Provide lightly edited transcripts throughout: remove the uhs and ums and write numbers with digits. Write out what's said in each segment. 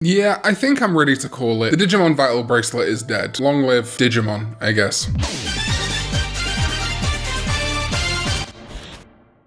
Yeah, I think I'm ready to call it. The Digimon Vital Bracelet is dead. Long live Digimon, I guess.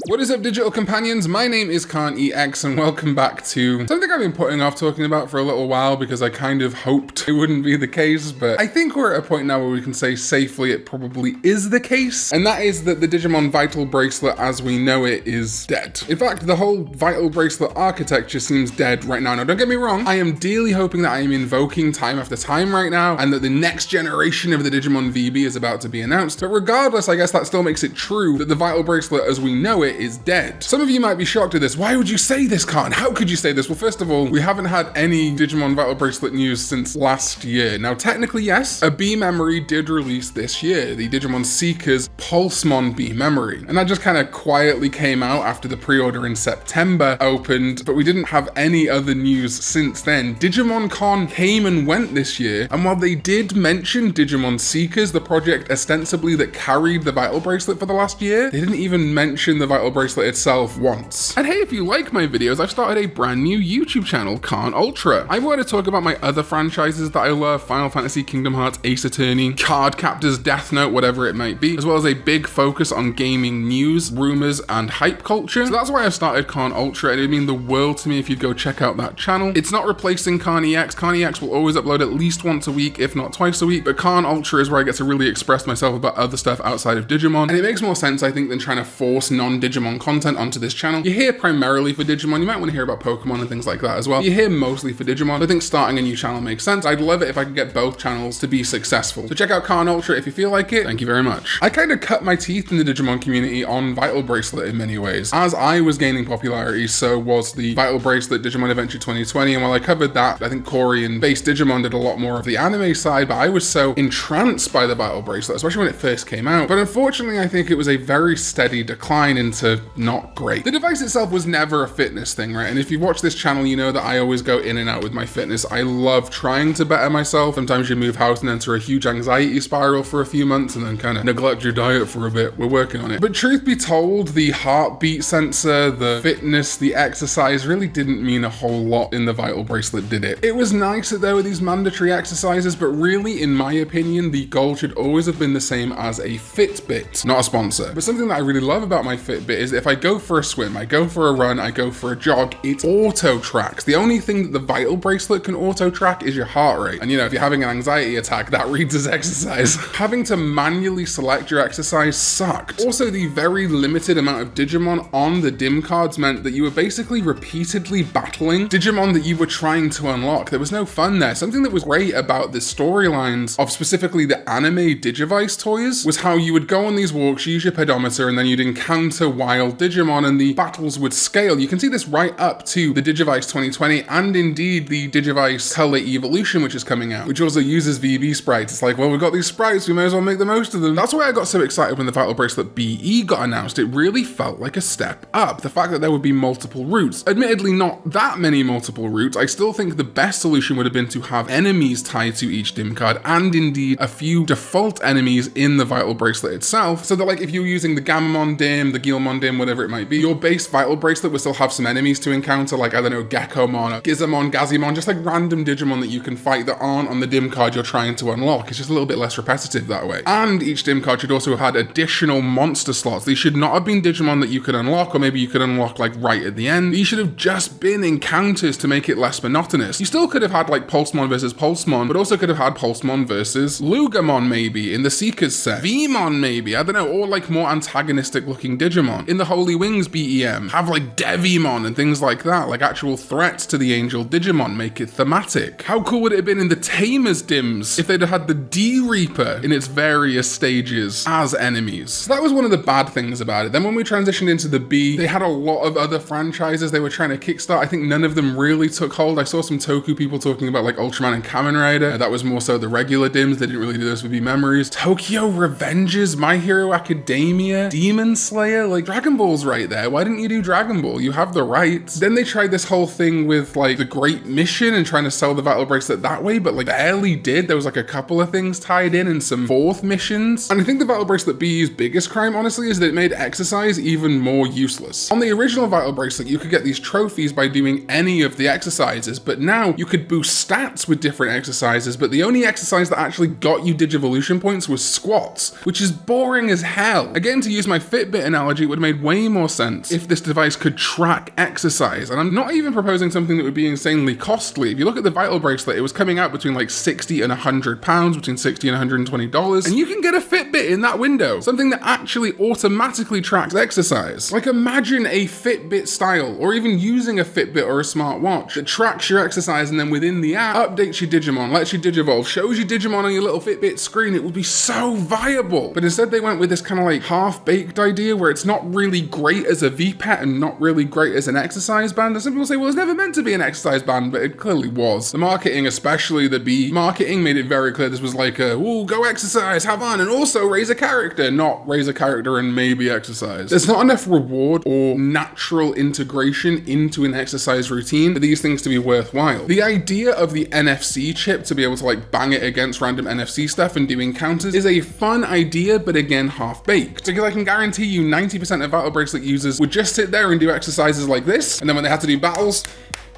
What is up, digital companions? My name is Karn EX and welcome back to something I've been putting off talking about for a little while because I kind of hoped it wouldn't be the case, but I think we're at a point now where we can say safely it probably is the case, and that is that the Digimon Vital Bracelet as we know it is dead. In fact, the whole Vital Bracelet architecture seems dead right now. Now, don't get me wrong, I am dearly hoping that I am invoking time after time right now and that the next generation of the Digimon VB is about to be announced, but regardless, I guess that still makes it true that the Vital Bracelet as we know it is dead. Some of you might be shocked at this. Why would you say this, Karn? How could you say this? Well, first of all, we haven't had any Digimon Vital Bracelet news since last year. Now, technically, yes, a B memory did release this year, the Digimon Seekers Pulsemon B memory. And that just kind of quietly came out after the pre-order in September opened, but we didn't have any other news since then. Digimon Con came and went this year, and while they did mention Digimon Seekers, the project ostensibly that carried the Vital Bracelet for the last year, they didn't even mention the Vital Bracelet itself once. And hey, if you like my videos, I've started a brand new YouTube channel, Karn Ultra. I want to talk about my other franchises that I love, Final Fantasy, Kingdom Hearts, Ace Attorney, Card Captors, Death Note, whatever it might be, as well as a big focus on gaming news, rumors, and hype culture. So that's why I've started Karn Ultra, and it'd mean the world to me if you'd go check out that channel. It's not replacing Karn EX. Karn EX will always upload at least once a week, if not twice a week, but Karn Ultra is where I get to really express myself about other stuff outside of Digimon, and it makes more sense, I think, than trying to force non-Digimon content onto this channel. You're here primarily for Digimon. You might want to hear about Pokemon and things like that as well. You're here mostly for Digimon. I think starting a new channel makes sense. I'd love it if I could get both channels to be successful. So check out Karn Ultra if you feel like it. Thank you very much. I kind of cut my teeth in the Digimon community on Vital Bracelet in many ways. As I was gaining popularity, so was the Vital Bracelet Digimon Adventure 2020, and while I covered that, I think Corey and Base Digimon did a lot more of the anime side, but I was so entranced by the Vital Bracelet, especially when it first came out. But unfortunately, I think it was a very steady decline into not great. The device itself was never a fitness thing, right? And if you watch this channel, you know that I always go in and out with my fitness. I love trying to better myself. Sometimes you move house and enter a huge anxiety spiral for a few months and then kind of neglect your diet for a bit. We're working on it. But truth be told, the heartbeat sensor, the fitness, the exercise really didn't mean a whole lot in the Vital Bracelet, did it? It was nice that there were these mandatory exercises, but really, in my opinion, the goal should always have been the same as a Fitbit. Not a sponsor. But something that I really love about my Fitbit is that if I go for a swim, I go for a run, I go for a jog, it auto tracks. The only thing that the Vital Bracelet can auto track is your heart rate. And you know, if you're having an anxiety attack, that reads as exercise. Having to manually select your exercise sucked. Also, the very limited amount of Digimon on the DIM cards meant that you were basically repeatedly battling Digimon that you were trying to unlock. There was no fun there. Something that was great about the storylines of specifically the anime Digivice toys was how you would go on these walks, use your pedometer, and then you'd encounter wild Digimon and the battles would scale. You can see this right up to the Digivice 2020 and indeed the Digivice Color Evolution, which is coming out, which also uses VB sprites. It's like, well, we've got these sprites, we may as well make the most of them. That's why I got so excited when the Vital Bracelet BE got announced. It really felt like a step up. The fact that there would be multiple routes, admittedly not that many multiple routes, I still think the best solution would have been to have enemies tied to each DIM card and indeed a few default enemies in the Vital Bracelet itself, so that like if you're using the Gammamon DIM, the Guilmon DIM, whatever it might be, your base Vital Bracelet will still have some enemies to encounter, like, I don't know, Gekomon, or Gizamon, Gazimon, just like random Digimon that you can fight that aren't on the DIM card you're trying to unlock. It's just a little bit less repetitive that way. And each DIM card should also have had additional monster slots. These should not have been Digimon that you could unlock, or maybe you could unlock like right at the end. These should have just been encounters to make it less monotonous. You still could have had like Pulsemon versus Pulsemon, but also could have had Pulsemon versus Lugamon maybe in the Seekers set. Vmon maybe, I don't know, or like more antagonistic looking Digimon. In the Holy Wings BEM, have like Devimon and things like that, like actual threats to the Angel Digimon, make it thematic. How cool would it have been in the Tamers DIMs if they'd have had the D-Reaper in its various stages as enemies? So that was one of the bad things about it. Then when we transitioned into the B, they had a lot of other franchises they were trying to kickstart. I think none of them really took hold. I saw some Toku people talking about like Ultraman and Kamen Rider. That was more so the regular DIMs. They didn't really do those with B memories. Tokyo Revengers, My Hero Academia, Demon Slayer, like Dragon Ball's right there. Why didn't you do Dragon Ball? You have the rights. Then they tried this whole thing with like the Great Mission and trying to sell the Vital Bracelet that way, but like barely did. There was like a couple of things tied in and some fourth missions. And I think the Vital Bracelet BE's biggest crime, honestly, is that it made exercise even more useless. On the original Vital Bracelet, you could get these trophies by doing any of the exercises, but now you could boost stats with different exercises, but the only exercise that actually got you Digivolution points was squats, which is boring as hell. Again, to use my Fitbit analogy, it would have made way more sense if this device could track exercise. And I'm not even proposing something that would be insanely costly. If you look at the Vital Bracelet, it was coming out between like 60 and 100 pounds, between 60 and 120 dollars, and you can get a Fitbit in that window, something that actually automatically tracks exercise. Like imagine a Fitbit style, or even using a Fitbit or a smartwatch that tracks your exercise and then within the app updates your Digimon, lets you Digivolve, shows you Digimon on your little Fitbit screen. It would be so viable. But instead they went with this kind of like half-baked idea where it's not really great as a VPET and not really great as an exercise band. And some people say, well, it's never meant to be an exercise band, but it clearly was. The marketing, especially the B marketing, made it very clear this was like a, ooh, go exercise, have fun, and also raise a character, not raise a character and maybe exercise. There's not enough reward or natural integration into an exercise routine for these things to be worthwhile. The idea of the NFC chip to be able to like bang it against random NFC stuff and do encounters is a fun idea, but again, half-baked. Because I can guarantee you 90% of Vital Bracelet users would just sit there and do exercises like this, and then when they had to do battles,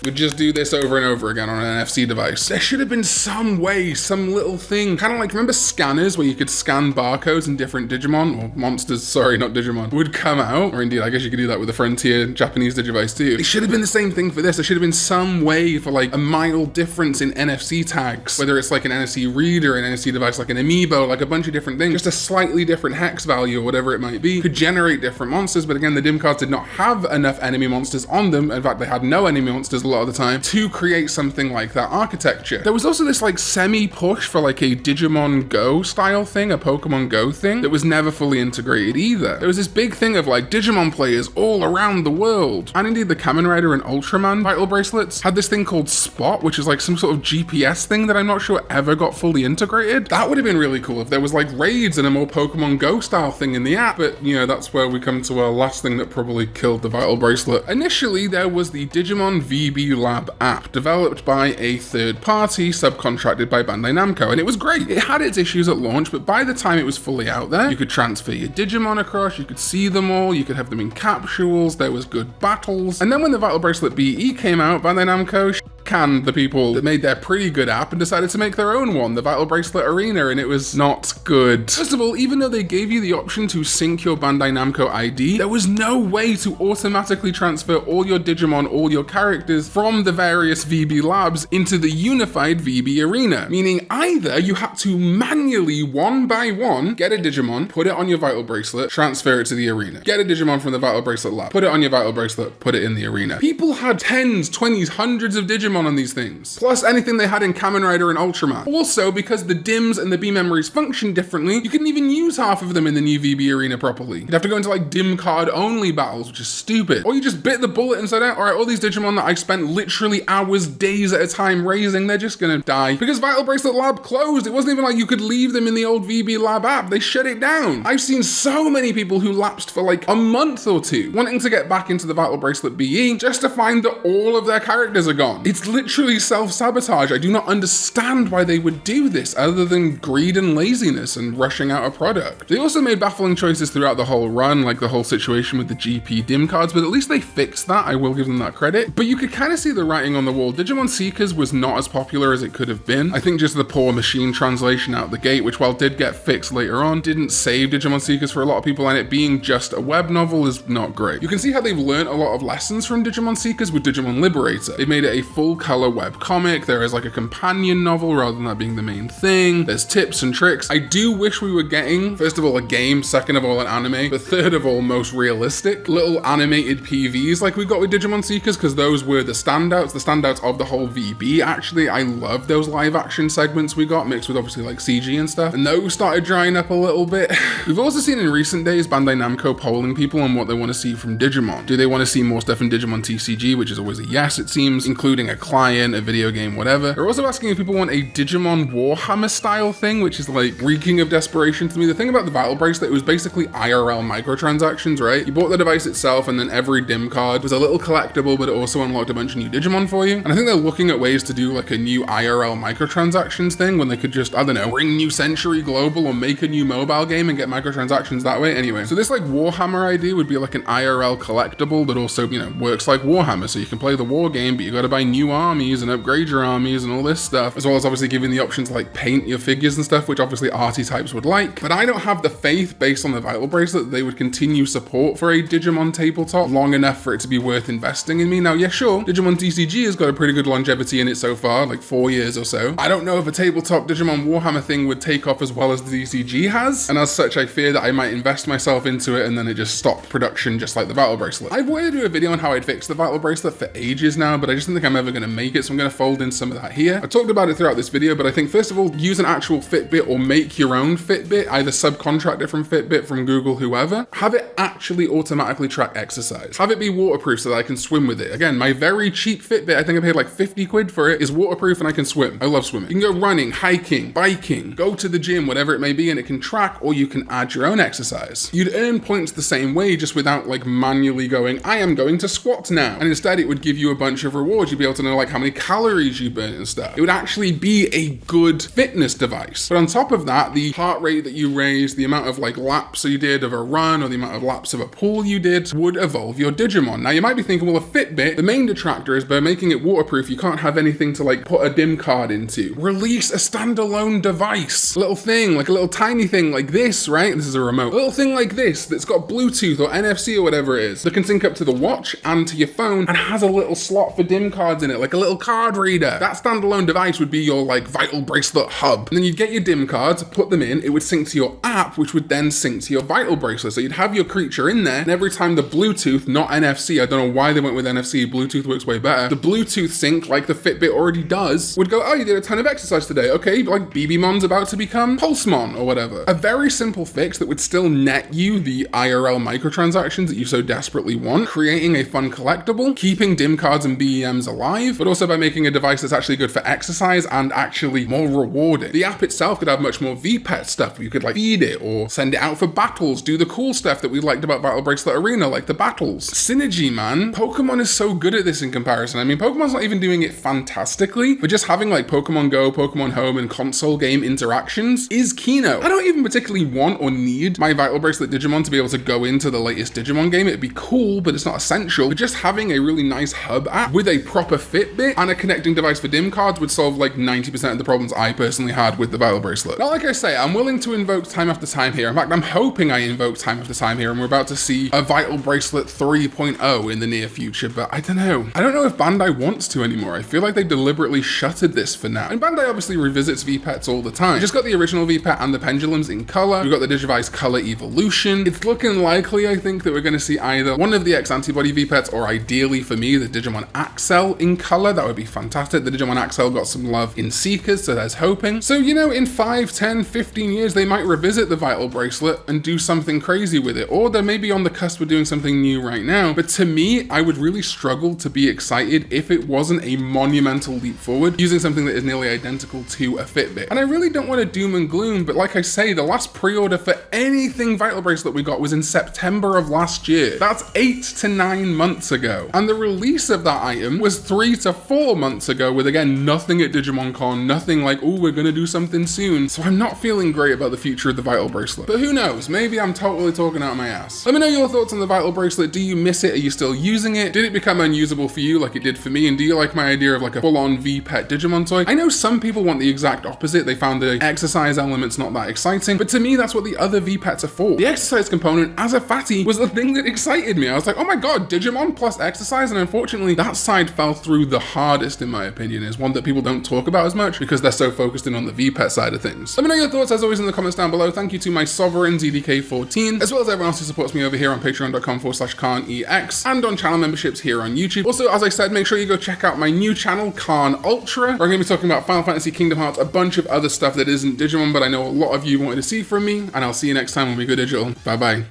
would just do this over and over again on an NFC device. There should have been some way, some little thing, kind of like, remember scanners where you could scan barcodes and different Digimon, or monsters, sorry, not Digimon, would come out, or indeed, I guess you could do that with the Frontier Japanese Digivice too. It should have been the same thing for this. There should have been some way for like a mild difference in NFC tags, whether it's like an NFC reader, an NFC device, like an Amiibo, like a bunch of different things, just a slightly different hex value or whatever it might be, could generate different monsters. But again, the dim cards did not have enough enemy monsters on them. In fact, they had no enemy monsters a lot of the time to create something like that architecture. There was also this like semi-push for like a Digimon Go style thing, a Pokemon Go thing, that was never fully integrated either. There was this big thing of like Digimon players all around the world. And indeed the Kamen Rider and Ultraman Vital Bracelets had this thing called Spot, which is like some sort of GPS thing that I'm not sure ever got fully integrated. That would have been really cool if there was like raids and a more Pokemon Go style thing in the app, but you know, that's where we come to our last thing that probably killed the Vital Bracelet. Initially, there was the Digimon VB Lab app developed by a third party subcontracted by Bandai Namco, and it was great. It had its issues at launch, but by the time it was fully out there, you could transfer your Digimon across, you could see them all, you could have them in capsules, there was good battles. And then when the Vital Bracelet BE came out, Bandai Namco canned the people that made their pretty good app and decided to make their own one, the Vital Bracelet Arena, and it was not good. First of all, even though they gave you the option to sync your Bandai Namco ID, there was no way to automatically transfer all your Digimon, all your characters from the various VB labs into the unified VB Arena, meaning either you had to manually, one by one, get a Digimon, put it on your Vital Bracelet, transfer it to the arena. Get a Digimon from the Vital Bracelet lab, put it on your Vital Bracelet, put it in the arena. People had tens, 20s, hundreds of Digimon on these things, plus anything they had in Kamen Rider and Ultraman. Also, because the DIMs and the B memories function differently, you couldn't even use half of them in the new VB Arena properly. You'd have to go into like DIM card only battles, which is stupid. Or you just bit the bullet and said, alright, all these Digimon that I spent literally hours, days at a time raising, they're just gonna die. Because Vital Bracelet Lab closed. It wasn't even like you could leave them in the old VB Lab app. They shut it down. I've seen so many people who lapsed for like a month or two, wanting to get back into the Vital Bracelet BE, just to find that all of their characters are gone. It's literally self-sabotage. I do not understand why they would do this other than greed and laziness and rushing out a product. They also made baffling choices throughout the whole run, like the whole situation with the GP DIM cards, but at least they fixed that. I will give them that credit. But you could kind of see the writing on the wall. Digimon Seekers was not as popular as it could have been. I think just the poor machine translation out the gate, which while did get fixed later on, didn't save Digimon Seekers for a lot of people, and it being just a web novel is not great. You can see how they've learned a lot of lessons from Digimon Seekers with Digimon Liberator. They made it a full color web comic. There is like a companion novel rather than that being the main thing. There's tips and tricks. I do wish we were getting, first of all, a game, second of all, an anime, but third of all, most realistic little animated PVs like we got with Digimon Seekers, because those were the standouts of the whole VB. Actually, I love those live action segments we got, mixed with obviously like CG and stuff, and those started drying up a little bit. We've also seen in recent days Bandai Namco polling people on what they want to see from Digimon. Do they want to see more stuff in Digimon TCG, which is always a yes, it seems, including a client, a video game, whatever. They're also asking if people want a Digimon Warhammer style thing, which is like reeking of desperation to me. The thing about the Vital Bracelet, it was basically IRL microtransactions, right? You bought the device itself, and then every dim card was a little collectible, but it also unlocked a bunch of new Digimon for you. And I think they're looking at ways to do like a new IRL microtransactions thing when they could just, I don't know, bring New Century Global or make a new mobile game and get microtransactions that way. Anyway, so this like Warhammer idea would be like an IRL collectible that also, you know, works like Warhammer. So you can play the war game, but you got to buy new armies and upgrade your armies and all this stuff, as well as obviously giving the option to like paint your figures and stuff, which obviously arty types would like. But I don't have the faith based on the Vital Bracelet that they would continue support for a Digimon tabletop long enough for it to be worth investing in me. Now, yeah, sure, Digimon TCG has got a pretty good longevity in it so far, like 4 years or so. I don't know if a tabletop Digimon Warhammer thing would take off as well as the TCG has, and as such, I fear that I might invest myself into it and then it just stopped production just like the Vital Bracelet. I've wanted to do a video on how I'd fix the Vital Bracelet for ages now, but I just don't think I'm ever going to make it, so I'm going to fold in some of that here. I talked about it throughout this video, but I think first of all, use an actual Fitbit or make your own Fitbit, either subcontract it from Fitbit, from Google, whoever. Have it actually automatically track exercise. Have it be waterproof so that I can swim with it. Again, my very cheap Fitbit, I think I paid like 50 quid for it, is waterproof and I can swim. I love swimming. You can go running, hiking, biking, go to the gym, whatever it may be, and it can track, or you can add your own exercise. You'd earn points the same way, just without like manually going, I am going to squat now. And instead it would give you a bunch of rewards. You'd be able to know like how many calories you burn and stuff. It would actually be a good fitness device. But on top of that, the heart rate that you raised, the amount of like laps you did of a run, or the amount of laps of a pool you did, would evolve your Digimon. Now you might be thinking, well, a Fitbit, the main detractor is by making it waterproof, you can't have anything to like put a dim card into. Release a standalone device. A little thing, like a little tiny thing like this, right? This is a remote. A little thing like this that's got Bluetooth or NFC or whatever it is that can sync up to the watch and to your phone and has a little slot for dim cards in it, like a little card reader. That standalone device would be your like Vital Bracelet hub. And then you'd get your dim cards, put them in, it would sync to your app, which would then sync to your Vital Bracelet. So you'd have your creature in there, and every time the Bluetooth, not NFC, I don't know why they went with NFC, Bluetooth works way better. The Bluetooth sync, like the Fitbit already does, would go, oh, you did a ton of exercise today. Okay, like BBmon's about to become Pulsemon or whatever. A very simple fix that would still net you the IRL microtransactions that you so desperately want, creating a fun collectible, keeping dim cards and BEMs alive, but also by making a device that's actually good for exercise and actually more rewarding. The app itself could have much more VPET stuff. You could like feed it or send it out for battles, do the cool stuff that we liked about Vital Bracelet Arena, like the battles. Synergy, man. Pokemon is so good at this in comparison. I mean, Pokemon's not even doing it fantastically, but just having like Pokemon Go, Pokemon Home, and console game interactions is keynote. I don't even particularly want or need my Vital Bracelet Digimon to be able to go into the latest Digimon game. It'd be cool, but it's not essential. But just having a really nice hub app with a proper Fitbit and a connecting device for dim cards would solve like 90% of the problems I personally had with the Vital Bracelet. Now, like I say, I'm willing to invoke time after time here. In fact, I'm hoping I invoke time after time here, and we're about to see a Vital Bracelet 3.0 in the near future, but I don't know. I don't know if Bandai wants to anymore. I feel like they deliberately shuttered this for now. And Bandai obviously revisits VPETs all the time. We just got the original VPET and the pendulums in color. We've got the Digivice color evolution. It's looking likely, I think, that we're going to see either one of the X antibody VPETs, or ideally for me, the Digimon Axel in color. That would be fantastic. The Digimon Axel got some love in Seekers, so there's hoping. So, you know, in 5, 10, 15 years, they might revisit the Vital Bracelet and do something crazy with it. Or they're maybe on the cusp of doing something new right now. But to me, I would really struggle to be excited if it wasn't a monumental leap forward using something that is nearly identical to a Fitbit. And I really don't want to doom and gloom, but like I say, the last pre-order for anything Vital Bracelet we got was in September of last year. That's 8 to 9 months ago. And the release of that item was 3 to 4 months ago with, again, nothing at Digimon Con, nothing like, oh, we're going to do something soon. So I'm not feeling great about the future of the Vital Bracelet. But who knows? Maybe I'm totally talking out my ass. Let me know your thoughts on the Vital Bracelet. Do you miss it? Are you still using it? Did it become unusable for you like it did for me? And do you like my idea of like a full-on VPET Digimon toy? I know some people want the exact opposite. They found the exercise elements not that exciting, but to me, that's what the other VPETs are for. The exercise component, as a fatty, was the thing that excited me. I was like, oh my god, Digimon plus exercise, and unfortunately, that side fell through the hardest, in my opinion, is one that people don't talk about as much because they're so focused in on the VPET side of things. Let me know your thoughts, as always, in the comments down below. Thank you to my sovereign ZDK14, as well as everyone else who supports me over here on patreon.com/Karn EX, and on channel memberships here on YouTube. Also, as I said, make sure you go check out my new channel, Karn Ultra, where I'm going to be talking about Final Fantasy, Kingdom Hearts, a bunch of other stuff that isn't Digimon, but I know a lot of you wanted to see from me, and I'll see you next time when we go digital. Bye bye.